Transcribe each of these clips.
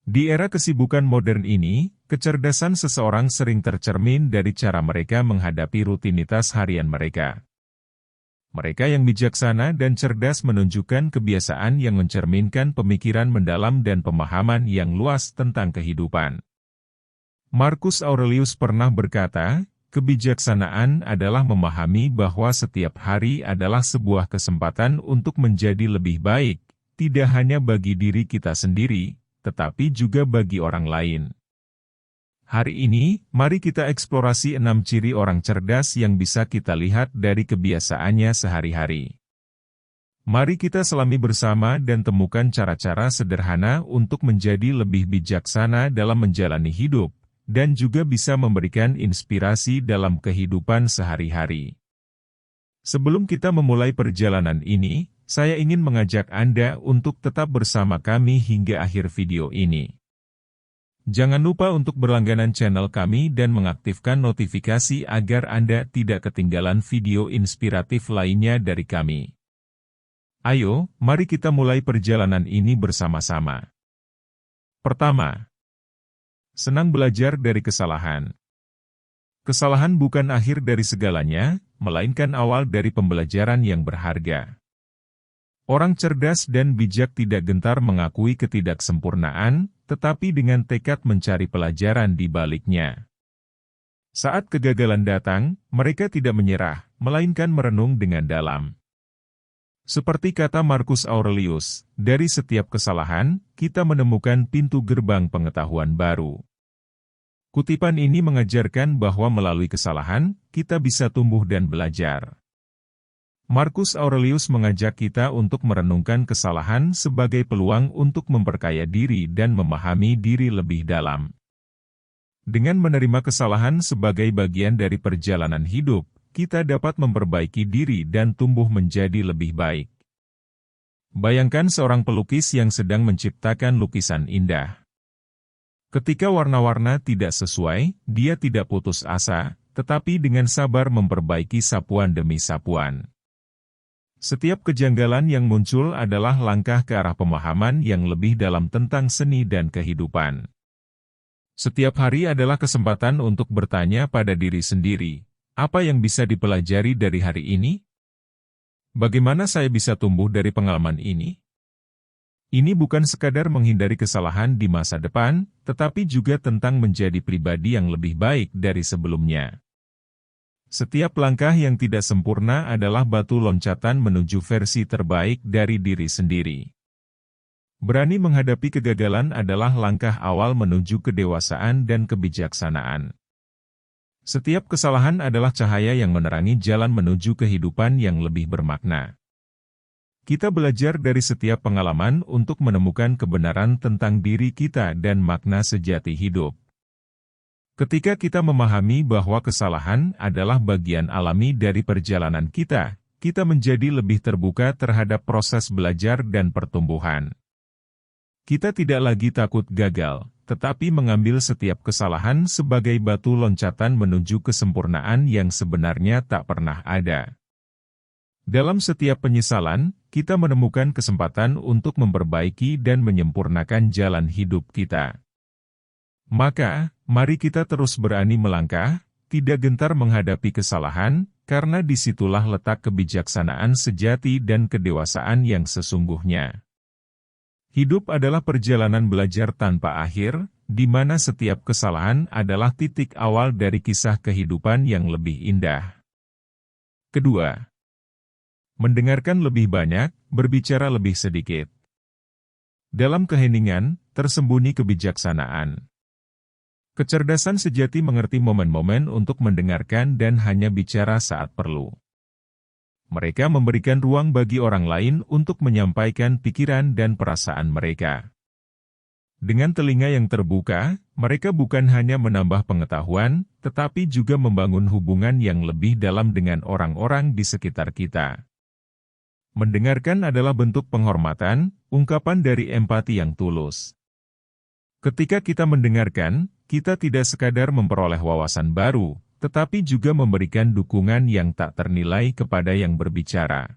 Di era kesibukan modern ini, kecerdasan seseorang sering tercermin dari cara mereka menghadapi rutinitas harian mereka. Mereka yang bijaksana dan cerdas menunjukkan kebiasaan yang mencerminkan pemikiran mendalam dan pemahaman yang luas tentang kehidupan. Marcus Aurelius pernah berkata, kebijaksanaan adalah memahami bahwa setiap hari adalah sebuah kesempatan untuk menjadi lebih baik, tidak hanya bagi diri kita sendiri, tetapi juga bagi orang lain. Hari ini, mari kita eksplorasi 6 ciri orang cerdas yang bisa kita lihat dari kebiasaannya sehari-hari. Mari kita selami bersama dan temukan cara-cara sederhana untuk menjadi lebih bijaksana dalam menjalani hidup, dan juga bisa memberikan inspirasi dalam kehidupan sehari-hari. Sebelum kita memulai perjalanan ini, saya ingin mengajak Anda untuk tetap bersama kami hingga akhir video ini. Jangan lupa untuk berlangganan channel kami dan mengaktifkan notifikasi agar Anda tidak ketinggalan video inspiratif lainnya dari kami. Ayo, mari kita mulai perjalanan ini bersama-sama. Pertama, senang belajar dari kesalahan. Kesalahan bukan akhir dari segalanya, melainkan awal dari pembelajaran yang berharga. Orang cerdas dan bijak tidak gentar mengakui ketidaksempurnaan, tetapi dengan tekad mencari pelajaran di baliknya. Saat kegagalan datang, mereka tidak menyerah, melainkan merenung dengan dalam. Seperti kata Marcus Aurelius, dari setiap kesalahan, kita menemukan pintu gerbang pengetahuan baru. Kutipan ini mengajarkan bahwa melalui kesalahan, kita bisa tumbuh dan belajar. Marcus Aurelius mengajak kita untuk merenungkan kesalahan sebagai peluang untuk memperkaya diri dan memahami diri lebih dalam. Dengan menerima kesalahan sebagai bagian dari perjalanan hidup, kita dapat memperbaiki diri dan tumbuh menjadi lebih baik. Bayangkan seorang pelukis yang sedang menciptakan lukisan indah. Ketika warna-warna tidak sesuai, dia tidak putus asa, tetapi dengan sabar memperbaiki sapuan demi sapuan. Setiap kejanggalan yang muncul adalah langkah ke arah pemahaman yang lebih dalam tentang seni dan kehidupan. Setiap hari adalah kesempatan untuk bertanya pada diri sendiri, apa yang bisa dipelajari dari hari ini? Bagaimana saya bisa tumbuh dari pengalaman ini? Ini bukan sekadar menghindari kesalahan di masa depan, tetapi juga tentang menjadi pribadi yang lebih baik dari sebelumnya. Setiap langkah yang tidak sempurna adalah batu loncatan menuju versi terbaik dari diri sendiri. Berani menghadapi kegagalan adalah langkah awal menuju kedewasaan dan kebijaksanaan. Setiap kesalahan adalah cahaya yang menerangi jalan menuju kehidupan yang lebih bermakna. Kita belajar dari setiap pengalaman untuk menemukan kebenaran tentang diri kita dan makna sejati hidup. Ketika kita memahami bahwa kesalahan adalah bagian alami dari perjalanan kita, kita menjadi lebih terbuka terhadap proses belajar dan pertumbuhan. Kita tidak lagi takut gagal, tetapi mengambil setiap kesalahan sebagai batu loncatan menuju kesempurnaan yang sebenarnya tak pernah ada. Dalam setiap penyesalan, kita menemukan kesempatan untuk memperbaiki dan menyempurnakan jalan hidup kita. Maka, mari kita terus berani melangkah, tidak gentar menghadapi kesalahan, karena disitulah letak kebijaksanaan sejati dan kedewasaan yang sesungguhnya. Hidup adalah perjalanan belajar tanpa akhir, di mana setiap kesalahan adalah titik awal dari kisah kehidupan yang lebih indah. Kedua, mendengarkan lebih banyak, berbicara lebih sedikit. Dalam keheningan, tersembunyi kebijaksanaan. Kecerdasan sejati mengerti momen-momen untuk mendengarkan dan hanya bicara saat perlu. Mereka memberikan ruang bagi orang lain untuk menyampaikan pikiran dan perasaan mereka. Dengan telinga yang terbuka, mereka bukan hanya menambah pengetahuan, tetapi juga membangun hubungan yang lebih dalam dengan orang-orang di sekitar kita. Mendengarkan adalah bentuk penghormatan, ungkapan dari empati yang tulus. Ketika kita mendengarkan, kita tidak sekadar memperoleh wawasan baru, tetapi juga memberikan dukungan yang tak ternilai kepada yang berbicara.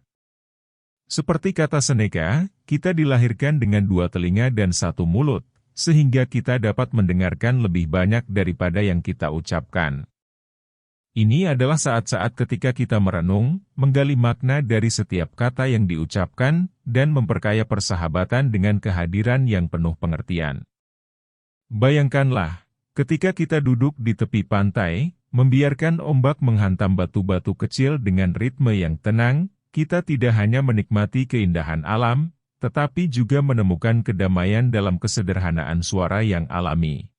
Seperti kata Seneca, kita dilahirkan dengan 2 telinga dan 1 mulut, sehingga kita dapat mendengarkan lebih banyak daripada yang kita ucapkan. Ini adalah saat-saat ketika kita merenung, menggali makna dari setiap kata yang diucapkan, dan memperkaya persahabatan dengan kehadiran yang penuh pengertian. Bayangkanlah, ketika kita duduk di tepi pantai, membiarkan ombak menghantam batu-batu kecil dengan ritme yang tenang, kita tidak hanya menikmati keindahan alam, tetapi juga menemukan kedamaian dalam kesederhanaan suara yang alami.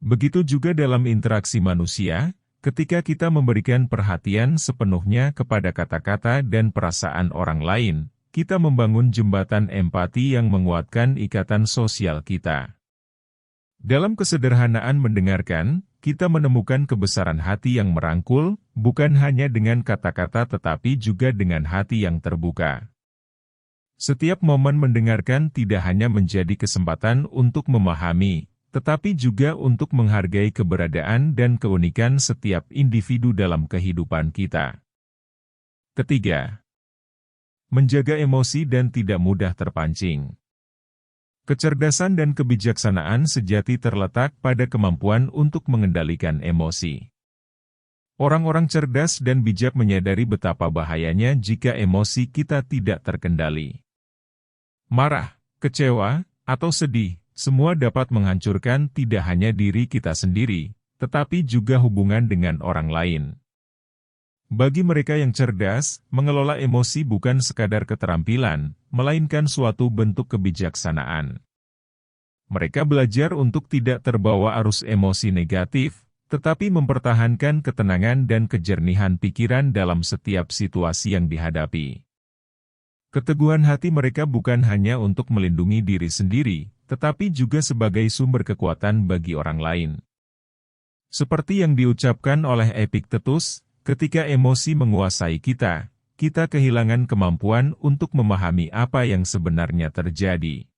Begitu juga dalam interaksi manusia, ketika kita memberikan perhatian sepenuhnya kepada kata-kata dan perasaan orang lain, kita membangun jembatan empati yang menguatkan ikatan sosial kita. Dalam kesederhanaan mendengarkan, kita menemukan kebesaran hati yang merangkul, bukan hanya dengan kata-kata tetapi juga dengan hati yang terbuka. Setiap momen mendengarkan tidak hanya menjadi kesempatan untuk memahami, tetapi juga untuk menghargai keberadaan dan keunikan setiap individu dalam kehidupan kita. Ketiga, menjaga emosi dan tidak mudah terpancing. Kecerdasan dan kebijaksanaan sejati terletak pada kemampuan untuk mengendalikan emosi. Orang-orang cerdas dan bijak menyadari betapa bahayanya jika emosi kita tidak terkendali. Marah, kecewa, atau sedih, semua dapat menghancurkan tidak hanya diri kita sendiri, tetapi juga hubungan dengan orang lain. Bagi mereka yang cerdas, mengelola emosi bukan sekadar keterampilan, melainkan suatu bentuk kebijaksanaan. Mereka belajar untuk tidak terbawa arus emosi negatif, tetapi mempertahankan ketenangan dan kejernihan pikiran dalam setiap situasi yang dihadapi. Keteguhan hati mereka bukan hanya untuk melindungi diri sendiri, tetapi juga sebagai sumber kekuatan bagi orang lain. Seperti yang diucapkan oleh Epictetus, ketika emosi menguasai kita, kita kehilangan kemampuan untuk memahami apa yang sebenarnya terjadi.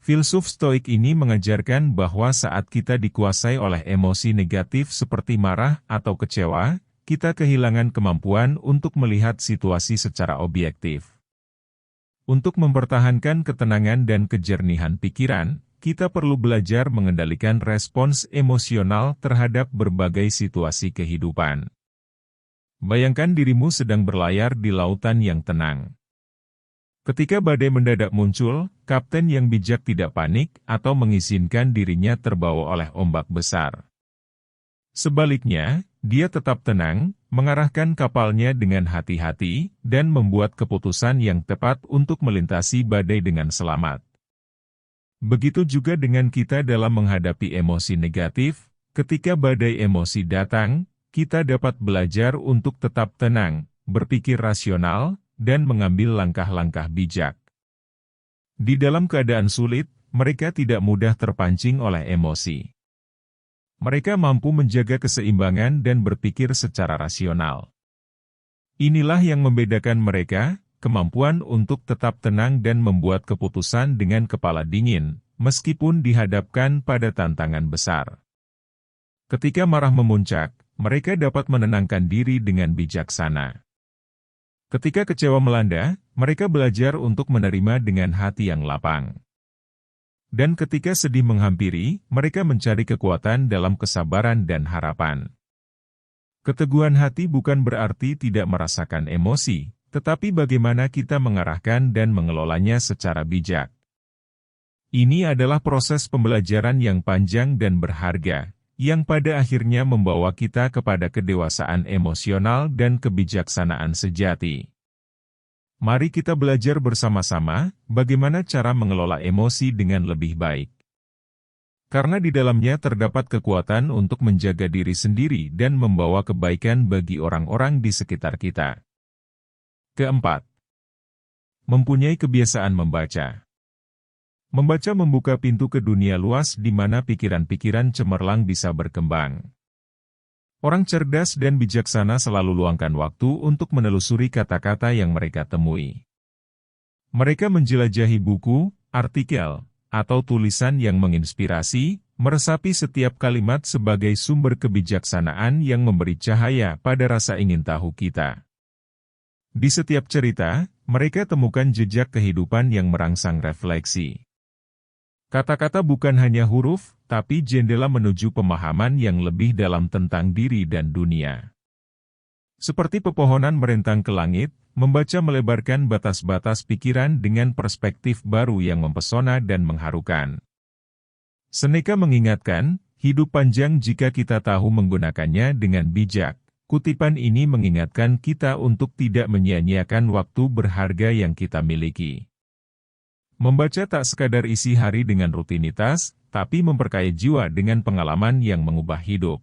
Filsuf Stoik ini mengajarkan bahwa saat kita dikuasai oleh emosi negatif seperti marah atau kecewa, kita kehilangan kemampuan untuk melihat situasi secara objektif. Untuk mempertahankan ketenangan dan kejernihan pikiran, kita perlu belajar mengendalikan respons emosional terhadap berbagai situasi kehidupan. Bayangkan dirimu sedang berlayar di lautan yang tenang. Ketika badai mendadak muncul, kapten yang bijak tidak panik atau mengizinkan dirinya terbawa oleh ombak besar. Sebaliknya, dia tetap tenang, mengarahkan kapalnya dengan hati-hati, dan membuat keputusan yang tepat untuk melintasi badai dengan selamat. Begitu juga dengan kita dalam menghadapi emosi negatif, ketika badai emosi datang, kita dapat belajar untuk tetap tenang, berpikir rasional, dan mengambil langkah-langkah bijak. Di dalam keadaan sulit, mereka tidak mudah terpancing oleh emosi. Mereka mampu menjaga keseimbangan dan berpikir secara rasional. Inilah yang membedakan mereka, kemampuan untuk tetap tenang dan membuat keputusan dengan kepala dingin, meskipun dihadapkan pada tantangan besar. Ketika marah memuncak, mereka dapat menenangkan diri dengan bijaksana. Ketika kecewa melanda, mereka belajar untuk menerima dengan hati yang lapang. Dan ketika sedih menghampiri, mereka mencari kekuatan dalam kesabaran dan harapan. Keteguhan hati bukan berarti tidak merasakan emosi, tetapi bagaimana kita mengarahkan dan mengelolanya secara bijak. Ini adalah proses pembelajaran yang panjang dan berharga, yang pada akhirnya membawa kita kepada kedewasaan emosional dan kebijaksanaan sejati. Mari kita belajar bersama-sama bagaimana cara mengelola emosi dengan lebih baik. Karena di dalamnya terdapat kekuatan untuk menjaga diri sendiri dan membawa kebaikan bagi orang-orang di sekitar kita. Keempat, mempunyai kebiasaan membaca. Membaca membuka pintu ke dunia luas di mana pikiran-pikiran cemerlang bisa berkembang. Orang cerdas dan bijaksana selalu luangkan waktu untuk menelusuri kata-kata yang mereka temui. Mereka menjelajahi buku, artikel, atau tulisan yang menginspirasi, meresapi setiap kalimat sebagai sumber kebijaksanaan yang memberi cahaya pada rasa ingin tahu kita. Di setiap cerita, mereka temukan jejak kehidupan yang merangsang refleksi. Kata-kata bukan hanya huruf, tapi jendela menuju pemahaman yang lebih dalam tentang diri dan dunia. Seperti pepohonan merentang ke langit, membaca melebarkan batas-batas pikiran dengan perspektif baru yang mempesona dan mengharukan. Seneca mengingatkan, hidup panjang jika kita tahu menggunakannya dengan bijak. Kutipan ini mengingatkan kita untuk tidak menyia-nyiakan waktu berharga yang kita miliki. Membaca tak sekadar isi hari dengan rutinitas, tapi memperkaya jiwa dengan pengalaman yang mengubah hidup.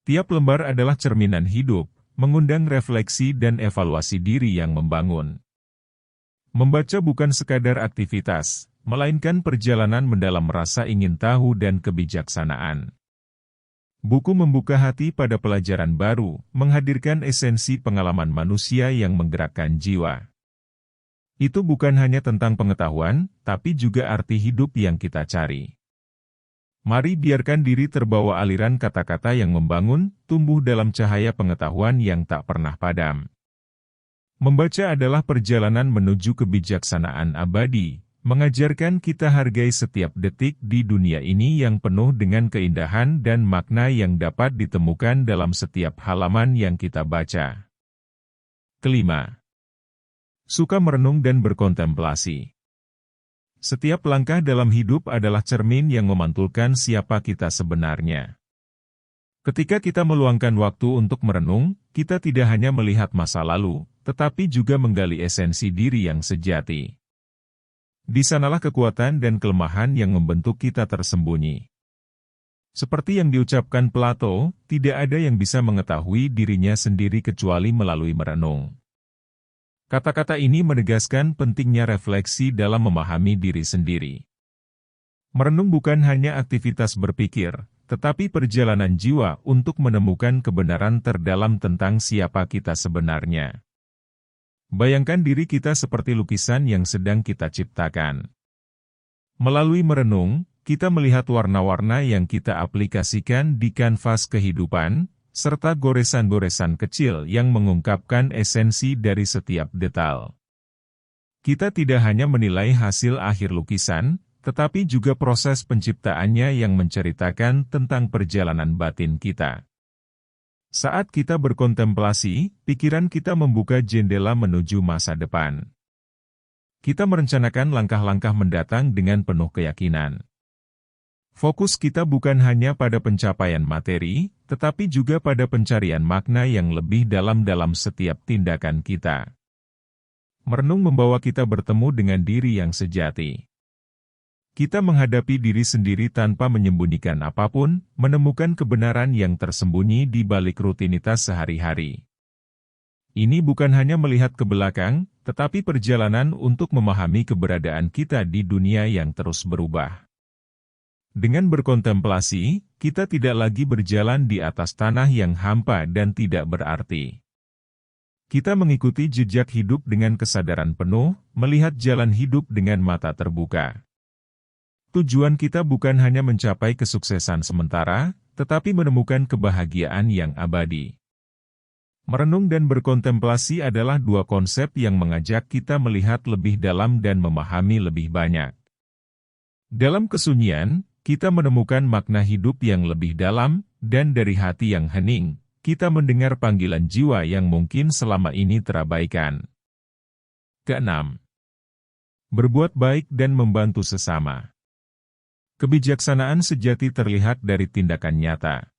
Tiap lembar adalah cerminan hidup, mengundang refleksi dan evaluasi diri yang membangun. Membaca bukan sekadar aktivitas, melainkan perjalanan mendalam rasa ingin tahu dan kebijaksanaan. Buku membuka hati pada pelajaran baru, menghadirkan esensi pengalaman manusia yang menggerakkan jiwa. Itu bukan hanya tentang pengetahuan, tapi juga arti hidup yang kita cari. Mari biarkan diri terbawa aliran kata-kata yang membangun, tumbuh dalam cahaya pengetahuan yang tak pernah padam. Membaca adalah perjalanan menuju kebijaksanaan abadi, mengajarkan kita hargai setiap detik di dunia ini yang penuh dengan keindahan dan makna yang dapat ditemukan dalam setiap halaman yang kita baca. Kelima, suka merenung dan berkontemplasi. Setiap langkah dalam hidup adalah cermin yang memantulkan siapa kita sebenarnya. Ketika kita meluangkan waktu untuk merenung, kita tidak hanya melihat masa lalu, tetapi juga menggali esensi diri yang sejati. Di sanalah kekuatan dan kelemahan yang membentuk kita tersembunyi. Seperti yang diucapkan Plato, tidak ada yang bisa mengetahui dirinya sendiri kecuali melalui merenung. Kata-kata ini menegaskan pentingnya refleksi dalam memahami diri sendiri. Merenung bukan hanya aktivitas berpikir, tetapi perjalanan jiwa untuk menemukan kebenaran terdalam tentang siapa kita sebenarnya. Bayangkan diri kita seperti lukisan yang sedang kita ciptakan. Melalui merenung, kita melihat warna-warna yang kita aplikasikan di kanvas kehidupan, serta goresan-goresan kecil yang mengungkapkan esensi dari setiap detail. Kita tidak hanya menilai hasil akhir lukisan, tetapi juga proses penciptaannya yang menceritakan tentang perjalanan batin kita. Saat kita berkontemplasi, pikiran kita membuka jendela menuju masa depan. Kita merencanakan langkah-langkah mendatang dengan penuh keyakinan. Fokus kita bukan hanya pada pencapaian materi, tetapi juga pada pencarian makna yang lebih dalam setiap tindakan kita. Merenung membawa kita bertemu dengan diri yang sejati. Kita menghadapi diri sendiri tanpa menyembunyikan apapun, menemukan kebenaran yang tersembunyi di balik rutinitas sehari-hari. Ini bukan hanya melihat ke belakang, tetapi perjalanan untuk memahami keberadaan kita di dunia yang terus berubah. Dengan berkontemplasi, kita tidak lagi berjalan di atas tanah yang hampa dan tidak berarti. Kita mengikuti jejak hidup dengan kesadaran penuh, melihat jalan hidup dengan mata terbuka. Tujuan kita bukan hanya mencapai kesuksesan sementara, tetapi menemukan kebahagiaan yang abadi. Merenung dan berkontemplasi adalah dua konsep yang mengajak kita melihat lebih dalam dan memahami lebih banyak. Dalam kesunyian, kita menemukan makna hidup yang lebih dalam, dan dari hati yang hening, kita mendengar panggilan jiwa yang mungkin selama ini terabaikan. Keenam, berbuat baik dan membantu sesama. Kebijaksanaan sejati terlihat dari tindakan nyata.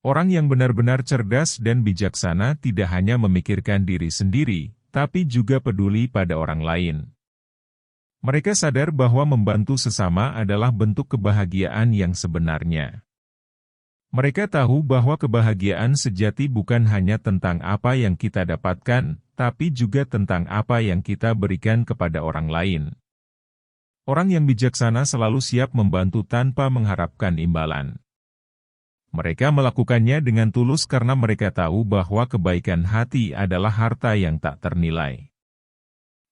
Orang yang benar-benar cerdas dan bijaksana tidak hanya memikirkan diri sendiri, tapi juga peduli pada orang lain. Mereka sadar bahwa membantu sesama adalah bentuk kebahagiaan yang sebenarnya. Mereka tahu bahwa kebahagiaan sejati bukan hanya tentang apa yang kita dapatkan, tapi juga tentang apa yang kita berikan kepada orang lain. Orang yang bijaksana selalu siap membantu tanpa mengharapkan imbalan. Mereka melakukannya dengan tulus karena mereka tahu bahwa kebaikan hati adalah harta yang tak ternilai.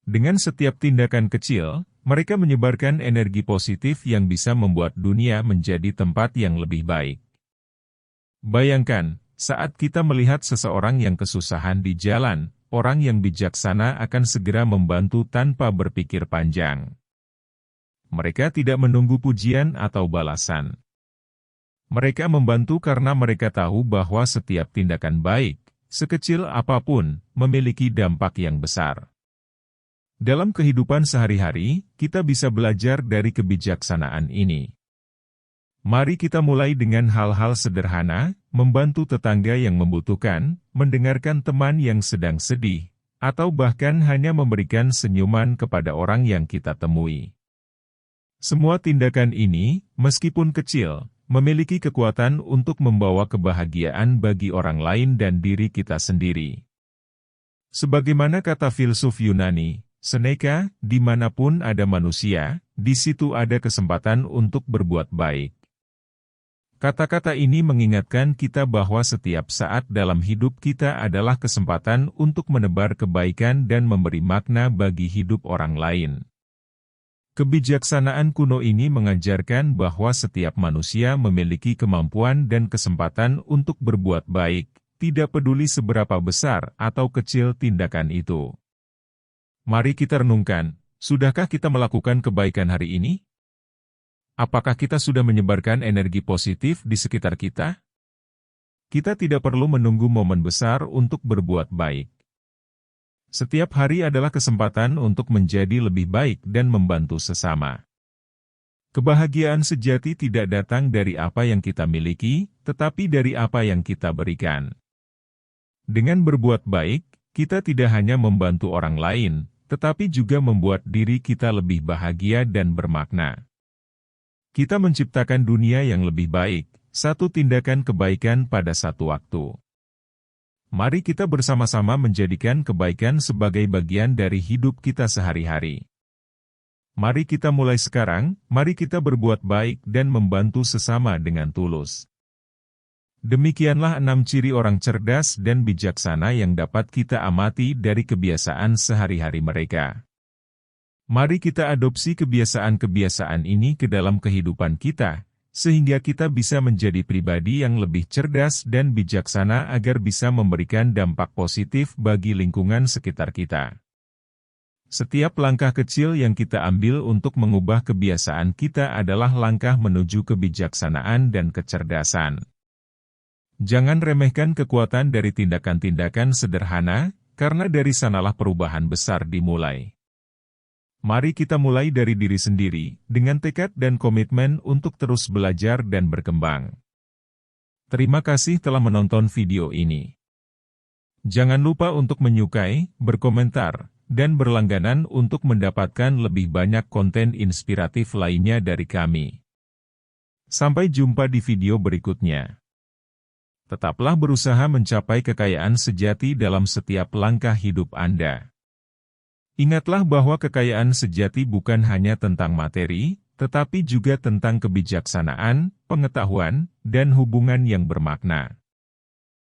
Dengan setiap tindakan kecil, mereka menyebarkan energi positif yang bisa membuat dunia menjadi tempat yang lebih baik. Bayangkan, saat kita melihat seseorang yang kesusahan di jalan, orang yang bijaksana akan segera membantu tanpa berpikir panjang. Mereka tidak menunggu pujian atau balasan. Mereka membantu karena mereka tahu bahwa setiap tindakan baik, sekecil apapun, memiliki dampak yang besar. Dalam kehidupan sehari-hari, kita bisa belajar dari kebijaksanaan ini. Mari kita mulai dengan hal-hal sederhana, membantu tetangga yang membutuhkan, mendengarkan teman yang sedang sedih, atau bahkan hanya memberikan senyuman kepada orang yang kita temui. Semua tindakan ini, meskipun kecil, memiliki kekuatan untuk membawa kebahagiaan bagi orang lain dan diri kita sendiri. Sebagaimana kata filsuf Yunani, Seneca, dimanapun ada manusia, di situ ada kesempatan untuk berbuat baik. Kata-kata ini mengingatkan kita bahwa setiap saat dalam hidup kita adalah kesempatan untuk menebar kebaikan dan memberi makna bagi hidup orang lain. Kebijaksanaan kuno ini mengajarkan bahwa setiap manusia memiliki kemampuan dan kesempatan untuk berbuat baik, tidak peduli seberapa besar atau kecil tindakan itu. Mari kita renungkan, sudahkah kita melakukan kebaikan hari ini? Apakah kita sudah menyebarkan energi positif di sekitar kita? Kita tidak perlu menunggu momen besar untuk berbuat baik. Setiap hari adalah kesempatan untuk menjadi lebih baik dan membantu sesama. Kebahagiaan sejati tidak datang dari apa yang kita miliki, tetapi dari apa yang kita berikan. Dengan berbuat baik, kita tidak hanya membantu orang lain, tetapi juga membuat diri kita lebih bahagia dan bermakna. Kita menciptakan dunia yang lebih baik, satu tindakan kebaikan pada satu waktu. Mari kita bersama-sama menjadikan kebaikan sebagai bagian dari hidup kita sehari-hari. Mari kita mulai sekarang, mari kita berbuat baik dan membantu sesama dengan tulus. Demikianlah 6 ciri orang cerdas dan bijaksana yang dapat kita amati dari kebiasaan sehari-hari mereka. Mari kita adopsi kebiasaan-kebiasaan ini ke dalam kehidupan kita, sehingga kita bisa menjadi pribadi yang lebih cerdas dan bijaksana agar bisa memberikan dampak positif bagi lingkungan sekitar kita. Setiap langkah kecil yang kita ambil untuk mengubah kebiasaan kita adalah langkah menuju kebijaksanaan dan kecerdasan. Jangan remehkan kekuatan dari tindakan-tindakan sederhana, karena dari sanalah perubahan besar dimulai. Mari kita mulai dari diri sendiri, dengan tekad dan komitmen untuk terus belajar dan berkembang. Terima kasih telah menonton video ini. Jangan lupa untuk menyukai, berkomentar, dan berlangganan untuk mendapatkan lebih banyak konten inspiratif lainnya dari kami. Sampai jumpa di video berikutnya. Tetaplah berusaha mencapai kekayaan sejati dalam setiap langkah hidup Anda. Ingatlah bahwa kekayaan sejati bukan hanya tentang materi, tetapi juga tentang kebijaksanaan, pengetahuan, dan hubungan yang bermakna.